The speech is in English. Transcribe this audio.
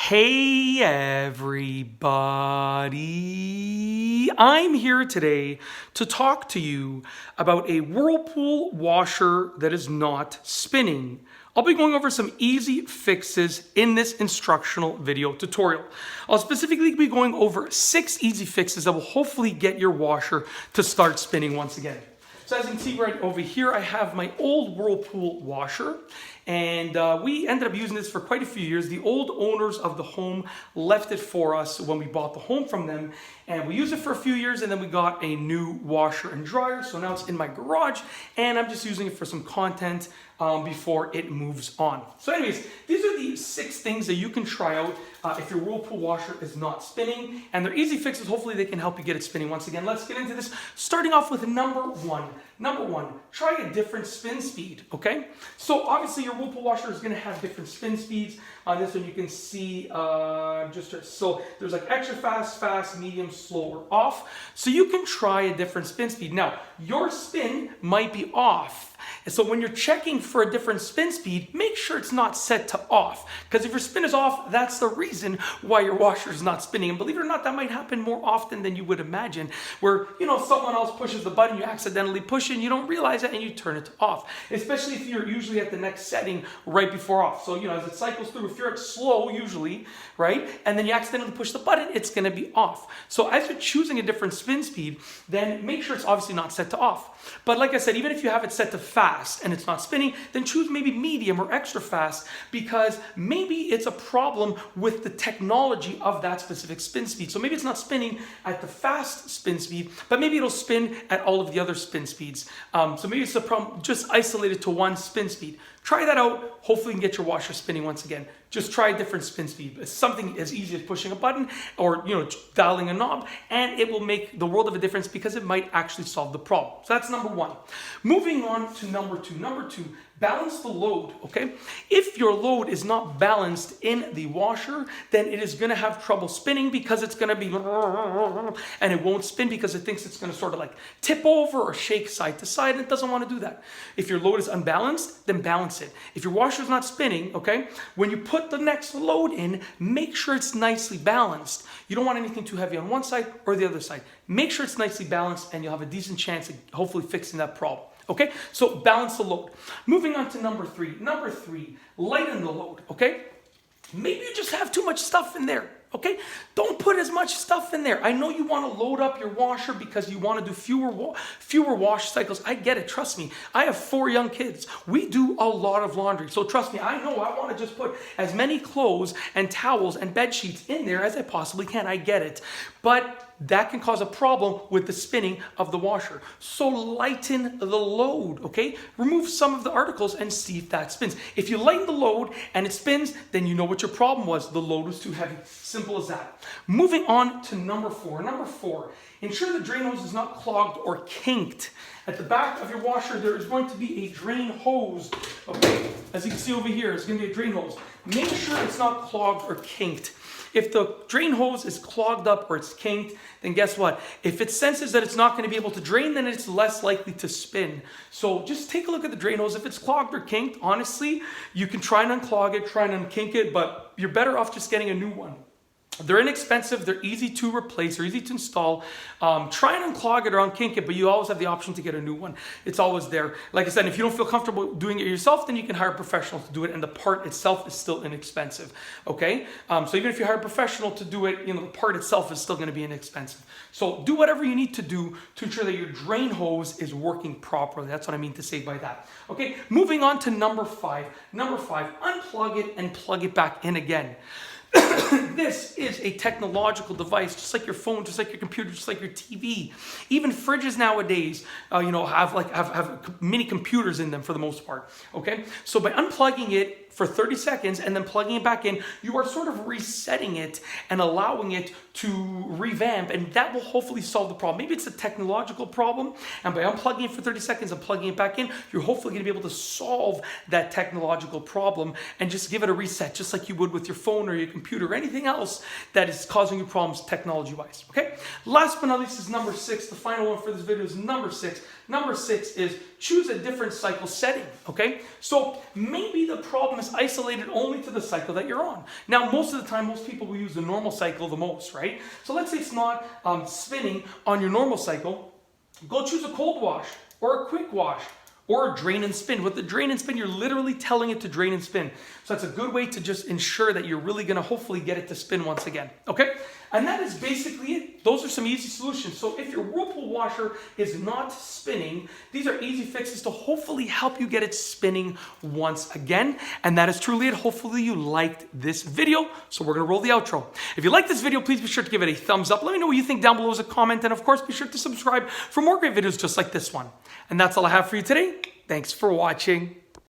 Hey everybody, I'm here today to talk to you about a Whirlpool washer that is not spinning. I'll be going over some easy fixes in this instructional video tutorial. I'll specifically be going over 6 easy fixes that will hopefully get your washer to start spinning once again. So as you can see right over here, I have my old Whirlpool washer, and we ended up using this for quite a few years. The old owners of the home left it for us when we bought the home from them, and we used it for a few years, and then we got a new washer and dryer. So now it's in my garage, and I'm just using it for some content before it moves on. So anyways, these are the 6 things that you can try out if your Whirlpool washer is not spinning, and they're easy fixes. Hopefully they can help you get it spinning once again. Let's get into this, starting off with number one, try a different spin speed, okay? So obviously your Whirlpool washer is gonna have different spin speeds. On this one you can see, so there's like extra fast, fast, medium, slow, or off. So you can try a different spin speed. Now, your spin might be off. And so when you're checking for a different spin speed, make sure it's not set to off. Because if your spin is off, that's the reason why your washer is not spinning. And believe it or not, that might happen more often than you would imagine, where, someone else pushes the button, you accidentally push it, and you don't realize it, and you turn it to off. Especially if you're usually at the next setting right before off. So, as it cycles through, if you're at slow usually, right, and then you accidentally push the button, it's going to be off. So as you're choosing a different spin speed, then make sure it's obviously not set to off. But like I said, even if you have it set to fast and it's not spinning, then choose maybe medium or extra fast, because maybe it's a problem with the technology of that specific spin speed. So maybe it's not spinning at the fast spin speed, but maybe it'll spin at all of the other spin speeds. So maybe it's a problem just isolated to one spin speed. Try that out. Hopefully you can get your washer spinning once again. Just try a different spin speed. It's something as easy as pushing a button or dialing a knob, and it will make the world of a difference because it might actually solve the problem. So that's number 1. Moving on to number 2. Number 2, balance the load, okay? If your load is not balanced in the washer, then it is going to have trouble spinning, because it's going to be, and it won't spin because it thinks it's going to sort of like tip over or shake side to side, and it doesn't want to do that. If your load is unbalanced, then balance it. If your washer is not spinning, okay, when you put the next load in, make sure it's nicely balanced. You don't want anything too heavy on one side or the other side. Make sure it's nicely balanced, and you'll have a decent chance of hopefully fixing that problem. Okay, so balance the load. Moving on to number 3. Number 3, lighten the load, okay? Maybe you just have too much stuff in there, okay? Don't put as much stuff in there. I know you want to load up your washer because you want to do fewer wash cycles. I get it, trust me. I have 4 young kids. We do a lot of laundry. So trust me, I know I want to just put as many clothes and towels and bed sheets in there as I possibly can. I get it. But that can cause a problem with the spinning of the washer. So lighten the load, okay? Remove some of the articles and see if that spins. If you lighten the load and it spins, then you know what your problem was. The load was too heavy. Simple as that. Moving on to number 4. Number 4, ensure the drain hose is not clogged or kinked. At the back of your washer, there is going to be a drain hose, okay? As you can see over here, it's going to be a drain hose. Make sure it's not clogged or kinked. If the drain hose is clogged up or it's kinked, then guess what? If it senses that it's not going to be able to drain, then it's less likely to spin. So just take a look at the drain hose. If it's clogged or kinked, honestly, you can try and unclog it, try and unkink it, but you're better off just getting a new one. They're inexpensive, they're easy to replace, they're easy to install. Try and unclog it or unkink it, but you always have the option to get a new one. It's always there. Like I said, if you don't feel comfortable doing it yourself, then you can hire a professional to do it, and the part itself is still inexpensive, okay? So even if you hire a professional to do it, the part itself is still gonna be inexpensive. So do whatever you need to do to ensure that your drain hose is working properly. That's what I mean to say by that. Okay, moving on to number 5. Number 5, unplug it and plug it back in again. This is a technological device, just like your phone, just like your computer, just like your TV. Even fridges nowadays, have mini computers in them for the most part. Okay, so by unplugging it for 30 seconds and then plugging it back in, you are sort of resetting it and allowing it to revamp, and that will hopefully solve the problem. Maybe it's a technological problem, and by unplugging it for 30 seconds and plugging it back in, you're hopefully going to be able to solve that technological problem and just give it a reset, just like you would with your phone or your computer or anything else that is causing you problems technology-wise, okay? Last but not least is number 6. The final one for this video is number 6. Number 6 is choose a different cycle setting, okay? So maybe the problem is isolated only to the cycle that you're on. Now, most of the time, most people will use the normal cycle the most, right? So let's say it's not spinning on your normal cycle. Go choose a cold wash or a quick wash or a drain and spin. With the drain and spin, you're literally telling it to drain and spin. So that's a good way to just ensure that you're really gonna hopefully get it to spin once again, okay? And that is basically it. Those are some easy solutions. So if your Whirlpool washer is not spinning, these are easy fixes to hopefully help you get it spinning once again. And that is truly it. Hopefully you liked this video. So we're gonna roll the outro. If you like this video, please be sure to give it a thumbs up. Let me know what you think down below as a comment. And of course, be sure to subscribe for more great videos just like this one. And that's all I have for you today. Thanks for watching.